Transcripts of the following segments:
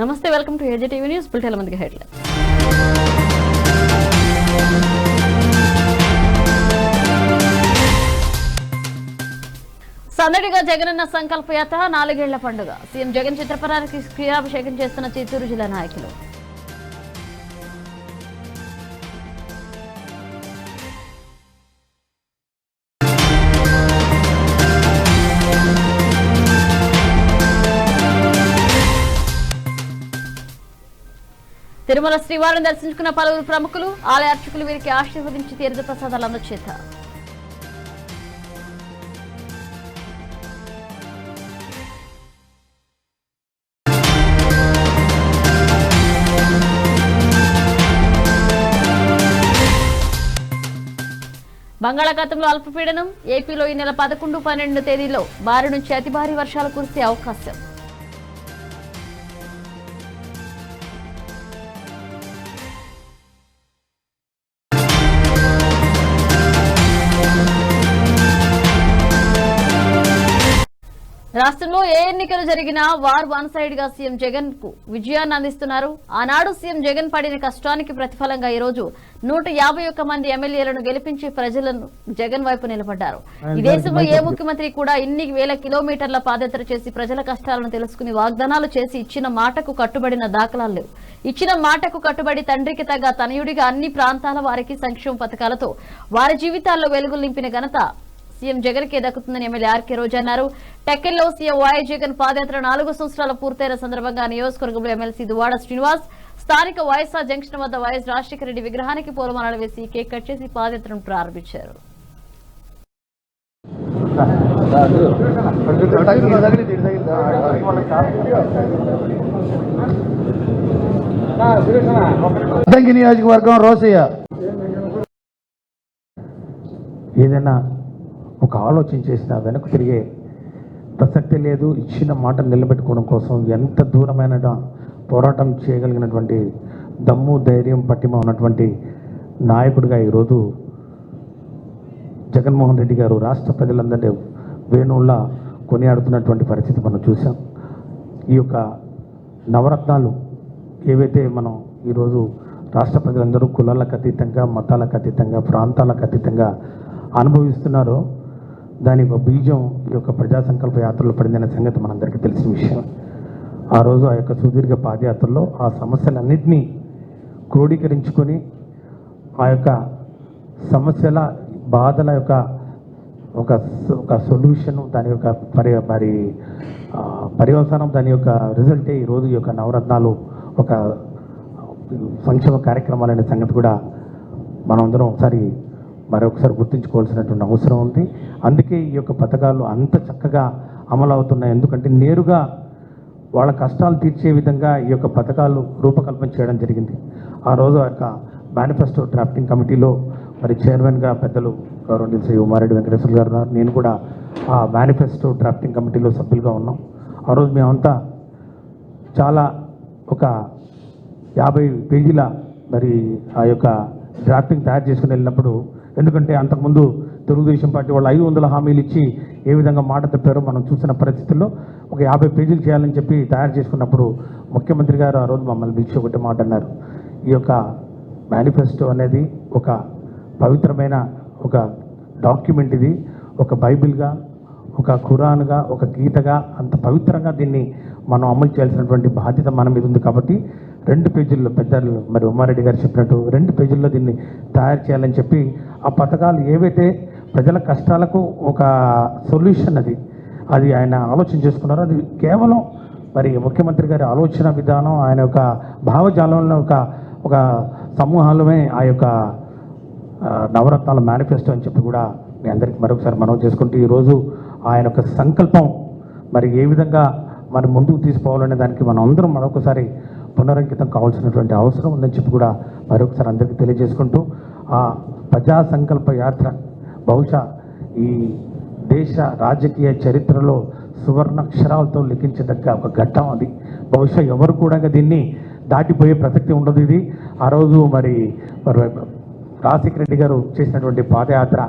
నమస్తే, welcome to ఏజే TV news bulletin. మందికి headline. సందడిగా జగనన్న సంకల్పయాత్ర 4 ఏళ్ల పండుగ. సీఎం జగన్ చిత్రపటానికి క్షీరాభిషేకం చేస్తున్న చిత్తూరు జిల్లా నాయకులు. తిరుమల శ్రీవారిని దర్శించుకున్న పలువురు ప్రముఖులు, ఆలయ అర్చకులు వీరికి ఆశీర్వదించి తీర్థ ప్రసాదాలు అందచేత. బంగాళాఖాతంలో అల్పపీడనం. ఏపీలో ఈ నెల 11, 12 తేదీలో భారీ నుంచి అతి భారీ వర్షాలు కురిసే అవకాశం. రాష్ట్రంలో ఏ ఎన్నికలు జరిగినా వార్ వన్ సైడ్ గా సీఎం జగన్ కు విజయాన్ని అందిస్తున్నారు. ఆనాడు సీఎం జగన్ పడిన కష్టానికి ప్రతిఫలంగా ఈ రోజు 151 మంది ఎమ్మెల్యేలను గెలిపించి ప్రజలను జగన్ వైపు నిలబడ్డారు. ఈ దేశంలో ఏ ముఖ్యమంత్రి కూడా ఇన్ని వేల కిలోమీటర్ల పాదయాత్ర చేసి ప్రజల కష్టాలను తెలుసుకుని వాగ్దానాలు చేసి ఇచ్చిన మాటకు కట్టుబడిన దాఖలాలు లేవు. ఇచ్చిన మాటకు కట్టుబడి తండ్రికి తగ్గ తనయుడిగా అన్ని ప్రాంతాల వారికి సంక్షేమ పథకాలతో వారి జీవితాల్లో వెలుగులు నింపిన ఘనత సీఎం జగన్ కే దక్కుతుందని ఎమ్మెల్యే ఆర్కే రోజా అన్నారు. టెక్కల్లో సీఎం వైఎస్ జగన్ పాదయాత్ర 4 సంవత్సరాలు పూర్తయిన సందర్భంగా నియోజకవర్గంలో ఎమ్మెల్సీ దువ్వాడ శ్రీనివాస్ స్థానిక వైఎస్ఆర్ జంక్షన్ వద్ద వైఎస్ రాజశేఖర రెడ్డి విగ్రహానికి పూలమాలలు వేసి కేక్ కట్ చేసి పాదయాత్రను ప్రారంభించారు. నియోజకవర్గం రోసయ్య ఏదైనా ఒక ఆలోచన చేసినా వెనక్కి తిరిగే ప్రసక్తి లేదు. ఇచ్చిన మాట నిలబెట్టుకోవడం కోసం ఎంత దూరమైన పోరాటం చేయగలిగినటువంటి దమ్ము, ధైర్యం, పట్టిమ ఉన్నటువంటి నాయకుడిగా ఈరోజు జగన్మోహన్ రెడ్డి గారు రాష్ట్ర ప్రజలందరినీ వేణువుల్లా కొనియాడుతున్నటువంటి పరిస్థితి మనం చూసాం. ఈ యొక్క నవరత్నాలు ఏవైతే మనం ఈరోజు రాష్ట్ర ప్రజలందరూ కులాలకు అతీతంగా, మతాలకు అతీతంగా, ప్రాంతాలకు అతీతంగా అనుభవిస్తున్నారో దాని ఒక బీజం ఈ యొక్క ప్రజా సంకల్ప యాత్రలో పడిందనే సంగతి మనందరికీ తెలిసిన విషయం. ఆ రోజు ఆ యొక్క సుదీర్ఘ పాదయాత్రలో ఆ సమస్యలన్నింటినీ క్రోడీకరించుకొని ఆ యొక్క సమస్యల బాధల యొక్క ఒక సొల్యూషన్, దాని యొక్క పర్యవసానం, దాని యొక్క రిజల్టే ఈరోజు ఈ యొక్క నవరత్నాలు ఒక సంక్షేమ కార్యక్రమాలనే సంగతి కూడా మనమందరం మరొకసారి గుర్తుంచుకోవాల్సినటువంటి అవసరం ఉంది. అందుకే ఈ యొక్క పథకాలు అంత చక్కగా అమలు అవుతున్నాయి. ఎందుకంటే నేరుగా వాళ్ళ కష్టాలు తీర్చే విధంగా ఈ యొక్క పథకాలు రూపకల్పన చేయడం జరిగింది. ఆ రోజు ఆ యొక్క మేనిఫెస్టో డ్రాఫ్టింగ్ కమిటీలో చైర్మన్గా పెద్దలు గౌరవనీయ శ్రీ ఉమారెడ్డి వెంకటేశ్వర గారు, నేను కూడా ఆ మేనిఫెస్టో డ్రాఫ్టింగ్ కమిటీలో సభ్యులుగా ఉన్నాం. ఆ రోజు మేమంతా చాలా ఒక 50 పేజీల ఆ యొక్క డ్రాఫ్టింగ్ తయారు చేసుకుని వెళ్ళినప్పుడు, ఎందుకంటే అంతకుముందు తెలుగుదేశం పార్టీ వాళ్ళు 500 హామీలు ఇచ్చి ఏ విధంగా మాట తప్పారో మనం చూసిన పరిస్థితుల్లో ఒక 50 పేజీలు చేయాలని చెప్పి తయారు చేసుకున్నప్పుడు ముఖ్యమంత్రి గారు ఆ రోజు మమ్మల్ని పిలిచి ఒకటి మాట అన్నారు. ఈ యొక్క మేనిఫెస్టో అనేది ఒక పవిత్రమైన ఒక డాక్యుమెంట్, ఇది ఒక బైబిల్గా, ఒక ఖురాన్గా, ఒక గీతగా అంత పవిత్రంగా దీన్ని మనం అమలు చేయాల్సినటువంటి బాధ్యత మన మీద ఉంది. కాబట్టి 2 పేజీల్లో పెద్దలు ఉమారెడ్డి గారు చెప్పినట్టు 2 పేజీల్లో దీన్ని తయారు చేయాలని చెప్పి ఆ పథకాలు ఏవైతే ప్రజల కష్టాలకు ఒక సొల్యూషన్ అది ఆయన ఆలోచన చేసుకున్నారో అది కేవలం ముఖ్యమంత్రి గారి ఆలోచన విధానం, ఆయన యొక్క భావజాలంలో ఒక సమూహాలమే ఆ యొక్క నవరత్నాల మేనిఫెస్టో అని చెప్పి కూడా మీ అందరికీ మరొకసారి మనవి చేసుకుంటూ ఈరోజు ఆయన యొక్క సంకల్పం ఏ విధంగా ముందుకు తీసుకోవాలనే దానికి మనం అందరం మరొకసారి పునరంకితం కావాల్సినటువంటి అవసరం ఉందని చెప్పి కూడా మరొకసారి అందరికీ తెలియజేసుకుంటూ ఆ ప్రజా సంకల్ప యాత్ర బహుశా ఈ దేశ రాజకీయ చరిత్రలో సువర్ణాక్షరాలతో లిఖించదగ్గ ఒక ఘట్టం అది. బహుశా ఎవరు కూడా దీన్ని దాటిపోయే ప్రసక్తి ఉండదు. ఇది ఆ రోజు రాజశేఖర రెడ్డి గారు చేసినటువంటి పాదయాత్ర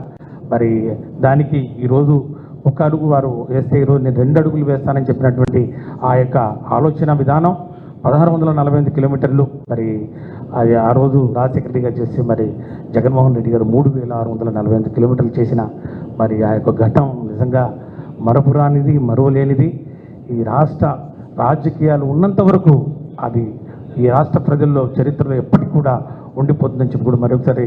దానికి ఈరోజు ఒక అడుగు వారు వేస్తే ఈరోజు నేను 2 అడుగులు వేస్తానని చెప్పినటువంటి ఆ యొక్క ఆలోచన విధానం 1648 కిలోమీటర్లు మరి అది ఆ రోజు రాజశేఖర రెడ్డి గారు చేసి మరి జగన్మోహన్ రెడ్డి గారు 3648 కిలోమీటర్లు చేసిన మరి ఆ యొక్క ఘట్టం నిజంగా మరపురానిది, మరువలేనిది. ఈ రాష్ట్ర రాజకీయాలు ఉన్నంత వరకు అది ఈ రాష్ట్ర ప్రజల్లో చరిత్రలో ఎప్పటికీ కూడా ఉండిపోతుందని చెప్పి కూడా మరొకసారి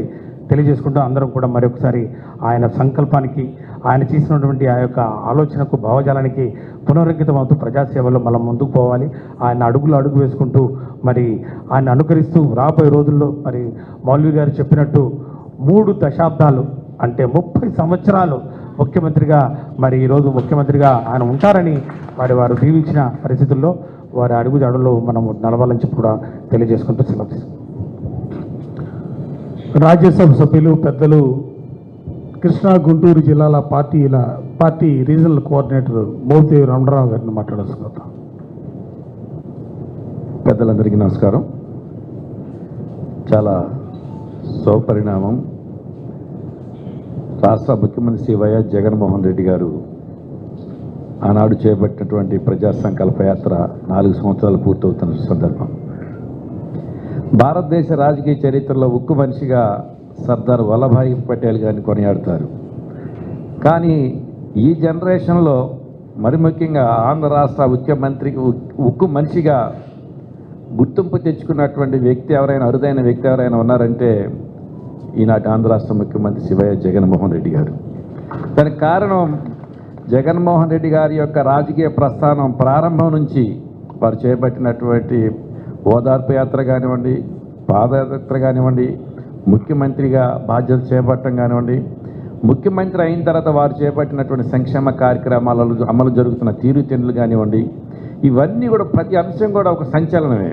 తెలియజేసుకుంటూ అందరం కూడా మరొకసారి ఆయన సంకల్పానికి, ఆయన చేసినటువంటి ఆ యొక్క ఆలోచనకు, భావజాలానికి పునరంకితం అవుతూ ప్రజాసేవలో మనం ముందుకు పోవాలి. ఆయన అడుగు వేసుకుంటూ మరి ఆయన అనుకరిస్తూ రాబోయే రోజుల్లో మరి మౌల్వి గారు చెప్పినట్టు 3 దశాబ్దాలు అంటే 30 సంవత్సరాలు ముఖ్యమంత్రిగా మరి ఈరోజు ముఖ్యమంత్రిగా ఆయన ఉంటారని మరి వారు దీవించిన పరిస్థితుల్లో వారి అడుగుజాడల్లో మనం నడవాలని చెప్పి కూడా తెలియజేసుకుంటూ సెలవు. రాజ్యసభ సభ్యులు పెద్దలు కృష్ణా గుంటూరు జిల్లాల party regional coordinator Mopidevi Ramanarao గారిని మాట్లాడాల్సిన పెద్దలందరికీ నమస్కారం. చాలా శుభపరిణామం. రాష్ట్ర ముఖ్యమంత్రి శ్రీ వైఎస్ జగన్మోహన్ రెడ్డి గారు ఆనాడు చేపట్టినటువంటి ప్రజా సంకల్ప యాత్ర 4 సంవత్సరాలు పూర్తవుతున్న సందర్భం. భారతదేశ రాజకీయ చరిత్రలో ఉక్కు మనిషిగా సర్దార్ వల్లభాయ్ పటేల్ గారిని కొనియాడతారు. కానీ ఈ జనరేషన్లో మరి ముఖ్యంగా ఆంధ్ర రాష్ట్ర ముఖ్యమంత్రికి ఉక్కు మనిషిగా గుర్తింపు తెచ్చుకున్నటువంటి వ్యక్తి ఎవరైనా, అరుదైన వ్యక్తి ఎవరైనా ఉన్నారంటే ఈనాటి ఆంధ్ర రాష్ట్ర ముఖ్యమంత్రి శ్రీ వైఎస్ జగన్మోహన్ రెడ్డి గారు. దానికి కారణం జగన్మోహన్ రెడ్డి గారి యొక్క రాజకీయ ప్రస్థానం ప్రారంభం నుంచి వారు చేపట్టినటువంటి ఓదార్పు యాత్ర కానివ్వండి, పాదయాత్ర కానివ్వండి, ముఖ్యమంత్రిగా బాధ్యత చేపట్టడం కానివ్వండి, ముఖ్యమంత్రి అయిన తర్వాత వారు చేపట్టినటువంటి సంక్షేమ కార్యక్రమాలలో అమలు జరుగుతున్న తీరుతెన్నులు కానివ్వండి, ఇవన్నీ కూడా ప్రతి అంశం కూడా ఒక సంచలనమే.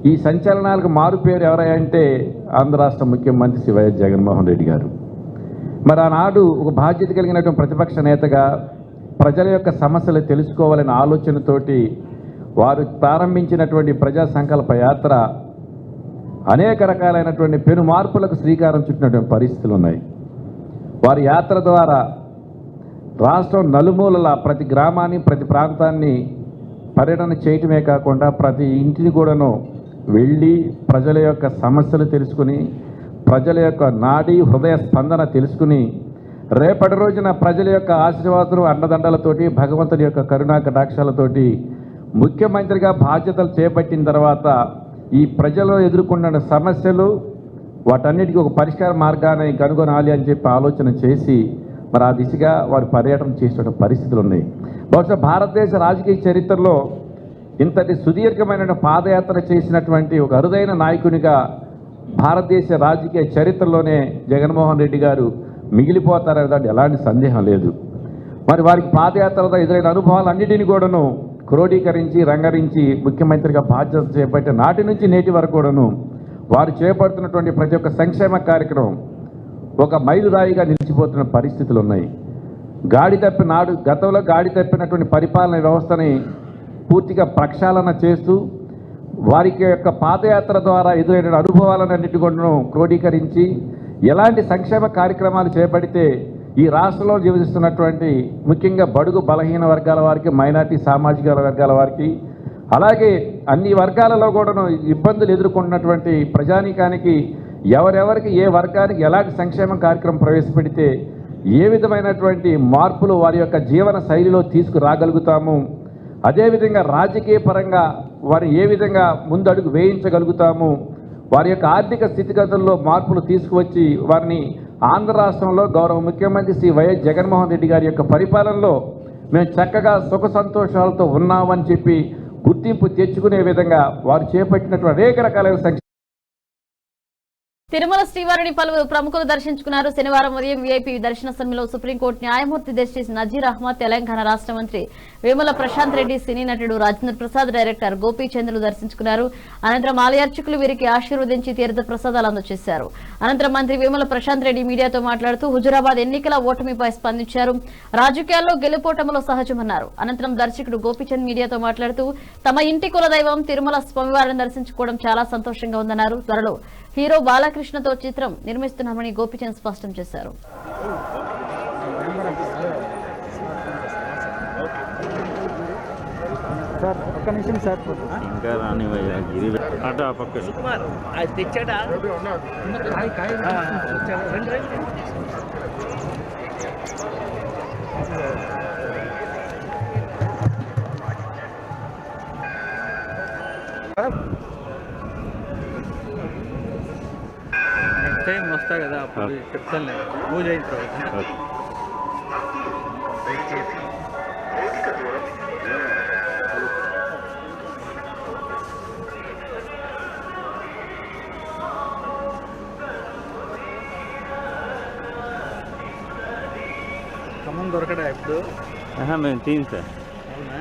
ఈ సంచలనాలకు మారు పేరు ఎవరంటే ఆంధ్ర రాష్ట్ర ముఖ్యమంత్రి శ్రీ వైఎస్ జగన్మోహన్ రెడ్డి గారు. మరి ఆనాడు ఒక బాధ్యత కలిగినటువంటి ప్రతిపక్ష నేతగా ప్రజల యొక్క సమస్యలు తెలుసుకోవాలనే ఆలోచనతోటి వారు ప్రారంభించినటువంటి ప్రజా సంకల్ప యాత్ర అనేక రకాలైనటువంటి పెను మార్పులకు శ్రీకారం చుట్టినటువంటి పరిస్థితులు ఉన్నాయి. వారి యాత్ర ద్వారా రాష్ట్రం నలుమూలల ప్రతి గ్రామాన్ని, ప్రతి ప్రాంతాన్ని పర్యటన చేయటమే కాకుండా ప్రతి ఇంటిని కూడాను వెళ్ళి ప్రజల యొక్క సమస్యలు తెలుసుకుని, ప్రజల యొక్క నాడీ హృదయ స్పందన తెలుసుకుని, రేపటి రోజున ప్రజల యొక్క ఆశీర్వాదం, అండదండలతోటి, భగవంతుడి యొక్క కరుణా కటాక్షాలతోటి ముఖ్యమంత్రిగా బాధ్యతలు చేపట్టిన తర్వాత ఈ ప్రజలు ఎదుర్కొన్న సమస్యలు వాటన్నిటికీ ఒక పరిష్కార మార్గాన్ని కనుగొనాలి అని చెప్పి ఆలోచన చేసి మరి ఆ దిశగా వారు పర్యటన చేసిన పరిస్థితులు ఉన్నాయి. బహుశా భారతదేశ రాజకీయ చరిత్రలో ఇంతటి సుదీర్ఘమైన పాదయాత్ర చేసినటువంటి ఒక అరుదైన నాయకునిగా భారతదేశ రాజకీయ చరిత్రలోనే జగన్మోహన్ రెడ్డి గారు మిగిలిపోతారనే దాంట్లో ఎలాంటి సందేహం లేదు. మరి వారికి పాదయాత్రలో ఎదురైన అనుభవాలన్నిటిని కూడాను క్రోడీకరించి, రంగరించి ముఖ్యమంత్రిగా బాధ్యత చేపట్టే నాటి నుంచి నేటి వరకు కూడాను వారు చేపడుతున్నటువంటి ప్రతి ఒక్క సంక్షేమ కార్యక్రమం ఒక మైలురాయిగా నిలిచిపోతున్న పరిస్థితులు ఉన్నాయి. గతంలో గాడి తప్పినటువంటి పరిపాలన వ్యవస్థని పూర్తిగా ప్రక్షాళన చేస్తూ వారికి యొక్క పాదయాత్ర ద్వారా ఎదురైన అనుభవాలన్నిటి కూడా క్రోడీకరించి ఎలాంటి సంక్షేమ కార్యక్రమాలు చేపడితే ఈ రాష్ట్రంలో జీవిస్తున్నటువంటి ముఖ్యంగా బడుగు బలహీన వర్గాల వారికి, మైనార్టీ సామాజిక వర్గాల వారికి, అలాగే అన్ని వర్గాలలో కూడా ఇబ్బందులు ఎదుర్కొంటున్నటువంటి ప్రజానీకానికి ఎవరెవరికి ఏ వర్గానికి ఎలాంటి సంక్షేమ కార్యక్రమం ప్రవేశపెడితే ఏ విధమైనటువంటి మార్పులు వారి యొక్క జీవన శైలిలో తీసుకురాగలుగుతాము, అదేవిధంగా రాజకీయ పరంగా వారు ఏ విధంగా ముందడుగు వేయించగలుగుతాము, వారి యొక్క ఆర్థిక స్థితిగతుల్లో మార్పులు తీసుకువచ్చి వారిని ఆంధ్ర రాష్ట్రంలో గౌరవ ముఖ్యమంత్రి శ్రీ వైఎస్ జగన్మోహన్ రెడ్డి గారి యొక్క పరిపాలనలో మేము చక్కగా సుఖ సంతోషాలతో ఉన్నామని చెప్పి గుర్తింపు తెచ్చుకునే విధంగా వారు చేపట్టినటువంటి అనేక రకాలైన తిరుమల శ్రీవారిని పలువురు ప్రముఖులు దర్శించుకున్నారు. శనివారం ఉదయం వీఐపీ దర్శన సమయంలో సుప్రీంకోర్టు న్యాయమూర్తి జస్టిస్ నజీర్ అహ్మద్, తెలంగాణ రాష్ట్ర మంత్రి వేముల ప్రశాంత్ రెడ్డి, సినీ నటుడు రాజేంద్ర ప్రసాద్, డైరెక్టర్ గోపీచంద్రులు దర్శించుకున్నారు. అనంతరం ఆలయ అర్చకులు వీరికి ఆశీర్వదించి తీర్థ ప్రసాదాలు అందజేశారు. అనంతరం మంత్రి వేముల ప్రశాంత్ రెడ్డి మీడియాతో మాట్లాడుతూ హుజురాబాద్ ఎన్నికల ఓటమిపై స్పందించారు. రాజకీయాల్లో గెలుపోటములో సహజమన్నారు. అనంతరం దర్శకుడు గోపీచంద్ మీడియాతో మాట్లాడుతూ తమ ఇంటి కులదైవం తిరుమల స్వామివారిని దర్శించుకోవడం చాలా సంతోషంగా ఉందన్నారు. త్వరలో హీరో బాలకృష్ణతో చిత్రం నిర్మిస్తున్నామని గోపీచంద్ స్పష్టం చేశారు. సార్ ఒక్క నిమిషం సార్. ఇంకా రాని గిరి అటు ఆ పక్క అది తెచ్చాడా? నెక్స్ట్ టైం వస్తా కదా, అప్పుడు చెప్తాను. పూజ అయిన తర్వాత ఖమ్మం దొరకడా ఇప్పుడు? మేము తీన్ సార్. అవునా?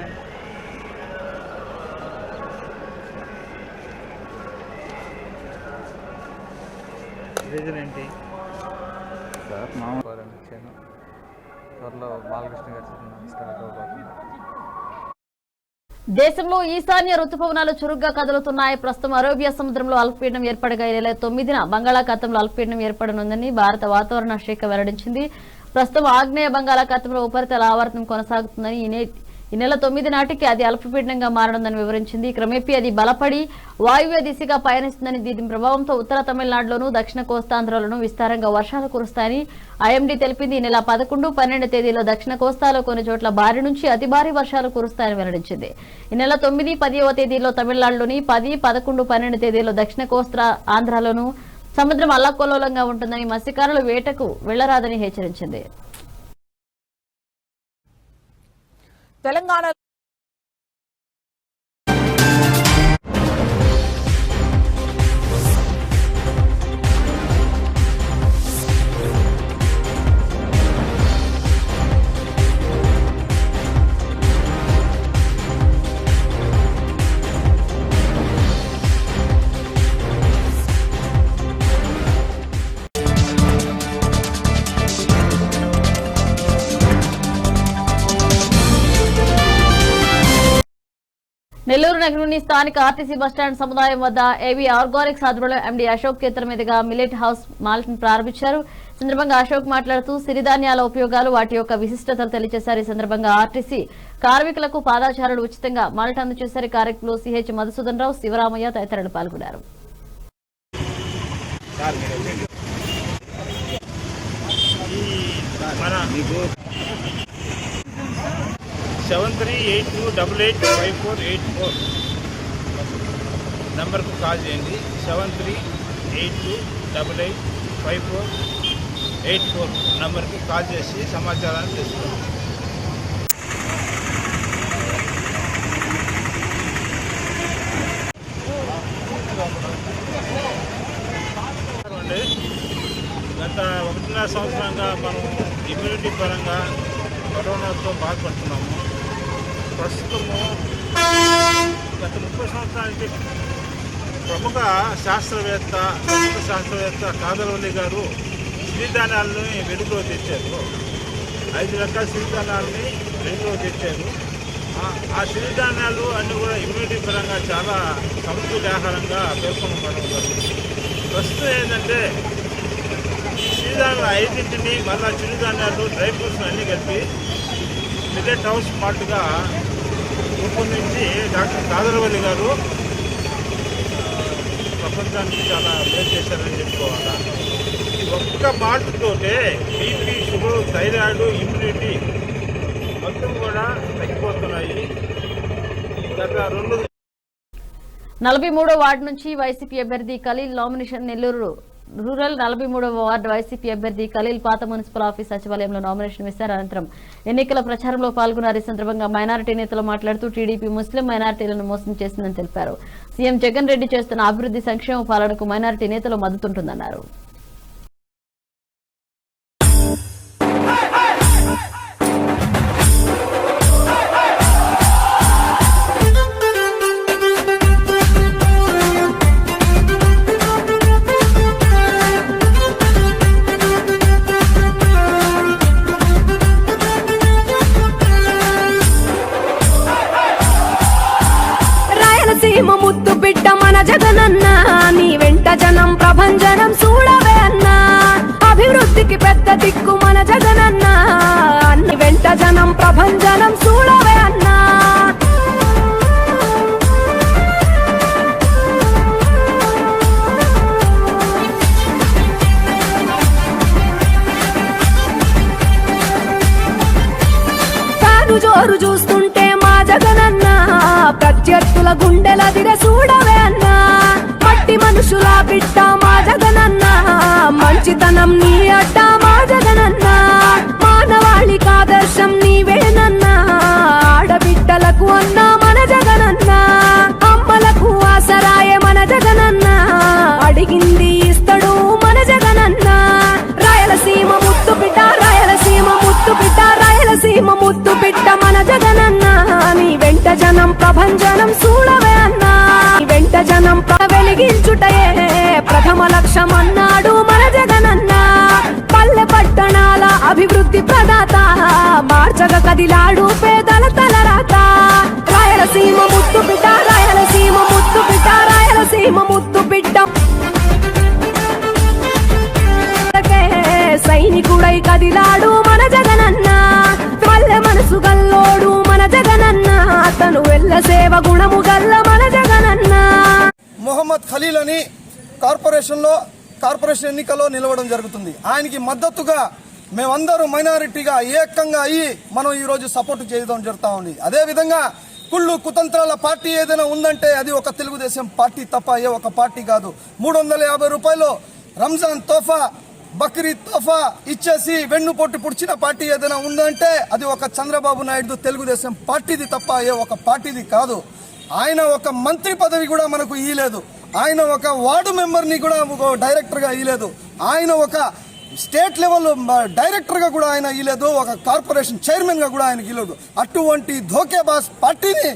రీజన్ ఏంటి సార్ మామూలు ఇచ్చాను. త్వరలో బాలకృష్ణ గారి సినిమా స్టార్ట్ అవబోతుంది. దేశంలో ఈశాన్య రుతుపవనాలు చురుగ్గా కదులుతున్నాయి. ప్రస్తుతం అరేబియా సముద్రంలో అల్పపీడనం ఏర్పడగా ఈ నెల 9న బంగాళాఖాతంలో అల్పపీడనం ఏర్పడనుందని భారత వాతావరణ శాఖ వెల్లడించింది. ప్రస్తుతం ఆగ్నేయ బంగాళాఖాతంలో ఉపరితల ఆవర్తనం కొనసాగుతుందని ఈ నెల 9 నాటికి అది అల్పపీడనంగా మారనుందని వివరించింది. క్రమేపీ అది బలపడి వాయువ్య దిశగా పయనిస్తుందని, దీని ప్రభావంతో ఉత్తర తమిళనాడులోను దక్షిణ కోస్తాంధ్రలోనూ విస్తారంగా వర్షాలు కురుస్తాయని ఐఎండీ తెలిపింది. ఈ నెల 11, 12 తేదీలో దక్షిణ కోస్తాలో కొన్ని చోట్ల భారీ నుంచి అతి భారీ వర్షాలు కురుస్తాయని వెల్లడించింది. ఈ నెల 9, 10వ తేదీలో తమిళనాడులోని 10, 11, 12 తేదీలో దక్షిణ కోస్తా ఆంధ్రలోనూ సముద్రం అల్లకల్లోలంగా ఉంటుందని, మత్స్యకారులు వేటకు వెళ్లరాదని హెచ్చరించింది. తెలంగాణ నెల్లూరు నగరంలోని స్థానిక ఆర్టీసీ బస్టాండ్ సముదాయం వద్ద ఏబీ ఆర్గానిక్స్ ఆధ్వర్యంలో ఎండీ అశోక్ చేతుల మీదుగా మిల్లెట్ హౌస్ మాల్ట్ ను ప్రారంభించారు. సందర్భంగా అశోక్ మాట్లాడుతూ సిరిధాన్యాల ఉపయోగాలు, వాటి యొక్క విశిష్టతలు తెలియజేశారు. ఈ సందర్భంగా ఆర్టీసీ కార్మికులకు పాదాచారులు ఉచితంగా మాల్ట్ అందజేశారు. కార్యక్రమంలో సిహెచ్ మధుసూదన్ రావు, శివరామయ్య తదితరులు పాల్గొన్నారు. 7382885484 నంబర్కు కాల్ చేయండి. 7382885484 నంబర్కి కాల్ చేసి సమాచారాన్ని తెలుసుకోండి. గత 1.5 సంవత్సరంగా మనం ఇమ్యూనిటీ పరంగా కరోనాతో బాధపడుతున్నాము. ప్రస్తుతము గత 30 సంవత్సరానికి ప్రముఖ శాస్త్రవేత్త కాదరవల్లి గారు సిరిధాన్యాలని వెలుగులో తెచ్చారు. 5 రకాల సిరిధాన్యాలని వెలుగులో తెచ్చారు. ఆ సిరిధాన్యాలు అన్నీ కూడా ఇమ్యూనిటీ పరంగా చాలా సమృద్ధి ఆహారంగా పేర్కొనబడడం జరుగుతుంది. ప్రస్తుతం ఏంటంటే సిరిధాన్యాలు 5ని మళ్ళా చిరుధాన్యాలు, డ్రై ఫ్రూట్స్ అన్నీ కలిపి మిల్లెట్ హౌస్ మాల్ట్గా రూపొందించి డాక్టర్ కాదరవల్లి గారు ప్రపంచానికి చాలా మేలు చేశారని చెప్పుకోవాలా. ఈ ఒక్క మాల్ట్ తోటే బీపీ, షుగర్, థైరాయిడ్, ఇమ్యూనిటీ మొత్తం కూడా తగ్గిపోతున్నాయి. గత 43వ వార్డు నుంచి వైసీపీ అభ్యర్థి ఖలీల్ నామినేషన్. నెల్లూరు రూరల్ 43వ వార్డు వైసీపీ అభ్యర్థి ఖలీల్ పాత మున్సిపల్ ఆఫీస్ సచివాలయంలో నామినేషన్ వేశారు. అనంతరం ఎన్నికల ప్రచారంలో పాల్గొన్నారు. ఈ సందర్భంగా మైనారిటీ నేతలు మాట్లాడుతూ టీడీపీ ముస్లిం మైనారిటీలను మోసం చేసిందని తెలిపారు. సీఎం జగన్ రెడ్డి చేస్తున్న అభివృద్ధి సంక్షేమ పాలనకు మైనారిటీ నేతలు మద్దతుంటుందన్నారు. సీమ ముద్దు బిడ్డ మన జగనన్న, నీ వెంట జనం ప్రభంజనం చూడవే అన్నా. అభివృద్ధికి పెద్ద దిక్కు మన జగనన్న, నీ వెంట జనం ప్రభంజనం చూడవే అన్నా. జోరు చూస్తుంటే మా జగనన్న ప్రత్యర్థుల గుండెల దిర చూడవే అన్నా మట్టి మనుషుల బిడ్డ మా జగనన్న మంచితనం నీ అడ్డ మా జగనన్న మానవాళికి ఆదర్శం నీవేనన్నా ఆడబిడ్డలకు అన్నా మన జగనన్న అమ్మలకు ఆసరాయే మన జగనన్న అడిగింది ఇస్తడు మన జగనన్న రాయలసీమ ముత్తు బిడ్డ రాయలసీమ ముత్తు బిడ్డ రాయలసీమ ముత్తు బిడ్డ మన జగనన్న నీ వెంట జనం ప్రభంజనం చూడవే అన్నా నీ వెంట జనం వెలిగించుటయే ప్రథమ లక్ష్యం అన్నాడు మన జగనన్న పల్లె పట్టణాల అభివృద్ధి ప్రదాత మార్చగ కదిలాడు పేదల తలరాత రాయలసీమ ముత్తు బిడ్డ రాయలసీమ ముత్తు బిడ్డ రాయలసీమ ముత్తు బిడ్డ సైనికుడై కదిలాడు మన జగనన్న పల్లె మనసు గల్లోడు మన జగనన్న అతను వెళ్ళ సేవ గుణము గల్ల మన జగనన్న. మొహమ్మద్ ఖలీల్ అని కార్పొరేషన్ ఎన్నికల్లో నిలవడం జరుగుతుంది. ఆయనకి మద్దతుగా మేమందరూ మైనారిటీగా ఏకంగా అయ్యి మనం ఈరోజు సపోర్ట్ చేయడం జరుగుతూ ఉంది. అదేవిధంగా కుళ్ళు కుతంత్రాల పార్టీ ఏదైనా ఉందంటే అది ఒక తెలుగుదేశం పార్టీ తప్ప ఏ ఒక పార్టీ కాదు. 350 రూపాయలు రంజాన్ తోఫా బక్రీద్ తోఫా ఇచ్చేసి వెన్నుపోటు పుడిచిన పార్టీ ఏదైనా ఉందంటే అది ఒక చంద్రబాబు నాయుడు తెలుగుదేశం పార్టీది తప్ప ఏ ఒక పార్టీది కాదు. ఆయన ఒక మంత్రి పదవి కూడా మనకు ఇయ్యలేదు. ఆయన ఒక వార్డు మెంబర్ని కూడా డైరెక్టర్గా ఇయ్యలేదు. ఆయన ఒక స్టేట్ లెవెల్ డైరెక్టర్గా కూడా ఆయన ఇయ్యలేదు. ఒక కార్పొరేషన్ చైర్మన్గా కూడా ఆయన ఇయ్యలేదు. అటువంటి ధోకేబాజ్ పార్టీని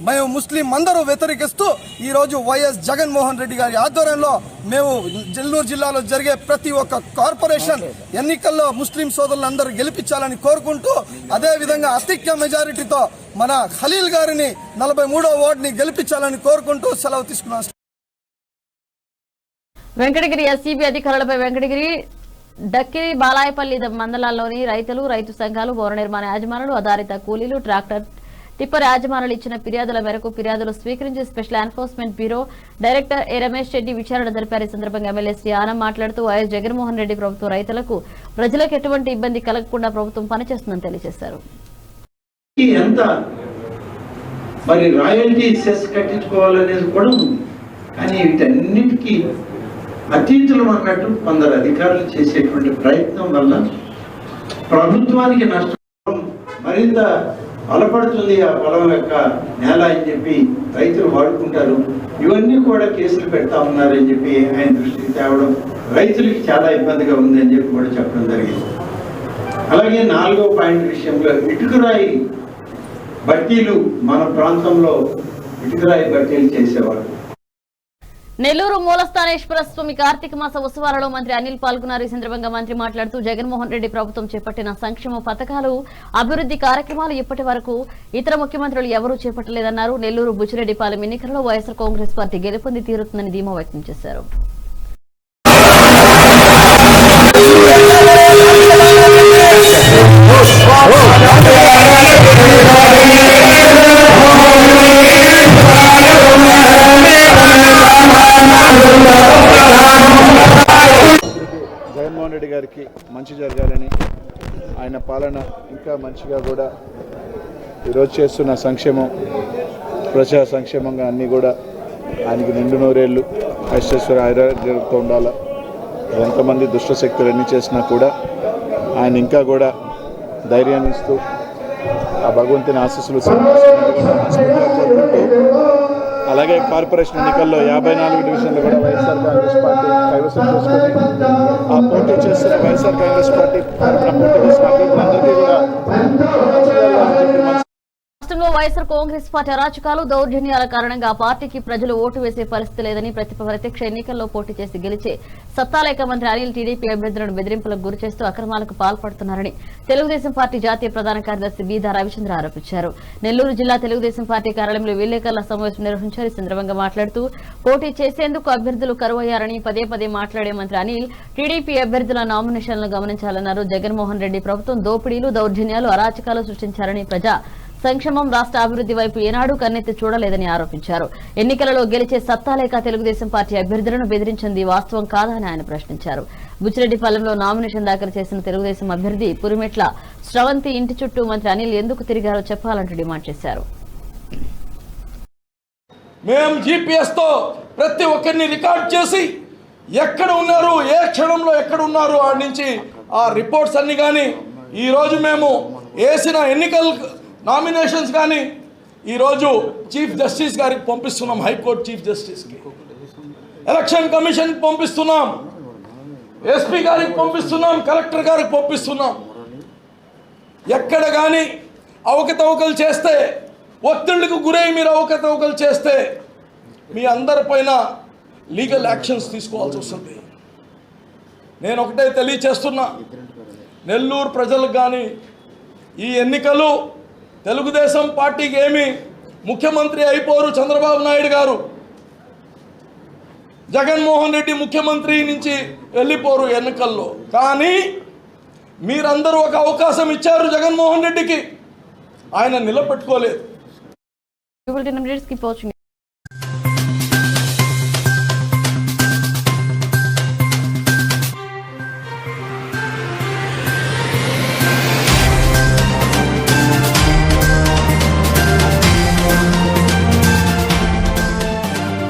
మేము ముస్లిం అందరూ వ్యతిరేకిస్తూ ఈరోజు వైఎస్ జగన్మోహన్ రెడ్డి గారి ఆధ్వర్యంలో మేము నెల్లూరు జిల్లాలో జరిగే ప్రతి ఒక్క కార్పొరేషన్ ఎన్నికల్లో ముస్లిం సోదరులందరూ గెలిపించాలని కోరుకుంటూ అదేవిధంగా అత్యధిక మెజారిటీతో మన ఖలీల్ గారిని 43వ వార్డుని గెలిపించాలని కోరుకుంటూ సెలవు తీసుకున్నాం. వెంకటగిరి ఎస్సీబీ అధికారులపై వెంకటగిరి డక్కిరి బాలాయపల్లి మండలాల్లోని రైతులు రైతు సంఘాలు భవన నిర్మాణ యాజమానులు ఆధారిత కూలీలు ట్రాక్టర్ టిప్పర్ యాజమానులు ఇచ్చిన ఫిర్యాదుల మేరకు ఫిర్యాదులు స్వీకరించి స్పెషల్ ఎన్ఫోర్స్మెంట్ బ్యూరో డైరెక్టర్ ఏ రమేష్ రెడ్డి విచారణ జరిపారు. ఈ సందర్భంగా ఎమ్మెల్యే శ్రీ ఆనం మాట్లాడుతూ వైఎస్ జగన్మోహన్ రెడ్డి ప్రభుత్వం రైతులకు ప్రజలకు ఎటువంటి ఇబ్బంది కలగకుండా ప్రభుత్వం పనిచేస్తుందని తెలియజేశారు. ఎంత మరి రాయల్టీ సెస్ కట్టించుకోవాలనేది కూడా ఉంది. కానీ వీటన్నిటికీ అతీతులు అన్నట్టు కొందరు అధికారులు చేసేటువంటి ప్రయత్నం వల్ల ప్రభుత్వానికి నష్టం మరింత బలపడుతుంది. ఆ పొలం యొక్క నేల అని చెప్పి రైతులు వాడుకుంటారు. ఇవన్నీ కూడా కేసులు పెడతా ఉన్నారని చెప్పి ఆయన దృష్టికి తేవడం రైతులకి చాలా ఇబ్బందిగా ఉందని చెప్పి కూడా చెప్పడం జరిగింది. అలాగే 4వ పాయింట్ విషయంలో ఇటుకరాయి బట్టీలు మన ప్రాంతంలో ఇటుకరాయి బట్టీలు చేసేవారు. నెల్లూరు మూలస్థానేశ్వర స్వామి కార్తీక మాస ఉత్సవాలలో మంత్రి అనిల్ పాల్గొన్నారు. ఈ సందర్భంగా మంత్రి మాట్లాడుతూ జగన్మోహన్ రెడ్డి ప్రభుత్వం చేపట్టిన సంక్షేమ పథకాలు అభివృద్ధి కార్యక్రమాలు ఇప్పటి వరకు ఇతర ముఖ్యమంత్రులు ఎవరూ చేపట్టలేదన్నారు. నెల్లూరు బుచ్చిరెడ్డిపాలెం ఎన్నికల్లో వైఎస్ఆర్ కాంగ్రెస్ పార్టీ గెలుపొంది తీరుతుందని ధీమా వ్యక్తం చేశారు. జగన్మోహన్ రెడ్డి గారికి మంచి జరగాలని, ఆయన పాలన ఇంకా మంచిగా కూడా ఈరోజు చేస్తున్న సంక్షేమం ప్రజా సంక్షేమంగా అన్నీ కూడా ఆయనకి నిండు నూరేళ్ళు ఐశ్వర్య ఆరోగ్యంతో ఉండాలి. ఎంతమంది దుష్టశక్తులు ఎన్ని చేసినా కూడా ఆయన ఇంకా కూడా ధైర్యాన్ని ఇస్తూ ఆ భగవంతుని ఆశీస్సులు అలాగే కార్పొరేషన్ ఎన్నికల్లో 54 డివిజన్లు కూడా వైఎస్ఆర్ కాంగ్రెస్ పార్టీ కైవసం చేసుకుని ఆ పోటీ చేస్తున్న వైఎస్ఆర్ కాంగ్రెస్ పార్టీ పోటీ చేసిన అభ్యర్థులందరికీ కూడా రాష్ట్రంలో వైఎస్ఆర్ కాంగ్రెస్ పార్టీ అరాచకాలు దౌర్జన్యాల కారణంగా ఆ పార్టీకి ప్రజలు ఓటు వేసే పరిస్థితి లేదని ప్రత్యక్ష ఎన్నికల్లో పోటీ చేసి గెలిచే సత్తాలేఖ మంత్రి అనిల్ టీడీపీ అభ్యర్థులను బెదిరింపులకు గురి చేస్తూ అక్రమాలకు పాల్పడుతున్నారని తెలుగుదేశం పార్టీ జాతీయ ప్రధాన కార్యదర్శి బీదా రవిచంద్ర ఆరోపించారు. నెల్లూరు జిల్లా తెలుగుదేశం పార్టీ కార్యాలయంలో విలేకరుల సమావేశం నిర్వహించారు. ఈ సందర్భంగా మాట్లాడుతూ పోటీ చేసేందుకు అభ్యర్థులు కరువయ్యారని పదే మాట్లాడే మంత్రి అనిల్ టీడీపీ అభ్యర్థుల నామినేషన్లను గమనించాలన్నారు. జగన్మోహన్ రెడ్డి ప్రభుత్వం దోపిడీలు దౌర్జన్యాలు అరాచకాలు సృష్టించారని ప్రజా సంక్షేమం, రాష్ట్ర అభివృద్ధి వైపు ఏనాడు కన్నెత్తి చూడలేదని ఆరోపించారు. ఎన్నికలలో గెలిచే సత్తా లేక తెలుగుదేశం పార్టీ అభ్యర్థులను బెదిరించింది వాస్తవం కాదని ఆయన ప్రశ్నించారు. బుచ్చిరెడ్డిపాలెంలో నామినేషన్ దాఖలు చేసిన తెలుగుదేశం అభ్యర్థి పురిమెట్ల శ్రవంతి ఇంటి చుట్టూ మంత్రి అనిల్ ఎందుకు తిరిగారో చెప్పాలంటూ డిమాండ్ చేశారు. మేము జీపీఎస్తో ప్రతి ఒక్కరిని రికార్డ్ చేసి ఎక్కడ ఉన్నారు, ఏ క్షణంలో ఎక్కడ ఉన్నారు ఆడి నుంచి ఆ రిపోర్ట్స్ అన్ని కానీ ఈరోజు మేము వేసిన ఎన్నికల నామినేషన్స్ కానీ ఈరోజు చీఫ్ జస్టిస్ గారికి పంపిస్తున్నాం, హైకోర్టు చీఫ్ జస్టిస్కి, ఎలక్షన్ కమిషన్కి పంపిస్తున్నాం, ఎస్పీ గారికి పంపిస్తున్నాం, కలెక్టర్ గారికి పంపిస్తున్నాం. ఎక్కడ కానీ అవకతవకలు చేస్తే, ఒత్తిళ్లకు గురై మీరు అవకతవకలు చేస్తే మీ అందరిపైన లీగల్ యాక్షన్స్ తీసుకోవాల్సి వస్తుంది. నేను ఒకటే తెలియచేస్తున్నా, నెల్లూరు ప్రజలకు కానీ ఈ ఎన్నికలు తెలుగుదేశం పార్టీకి ఏమి ముఖ్యమంత్రి అయిపోరు చంద్రబాబు నాయుడు గారు, జగన్మోహన్ రెడ్డి ముఖ్యమంత్రి నుంచి వెళ్ళిపోరు ఎన్నికల్లో. కానీ మీరందరూ ఒక అవకాశం ఇచ్చారు జగన్మోహన్ రెడ్డికి, ఆయన నిలబెట్టుకోలేదు.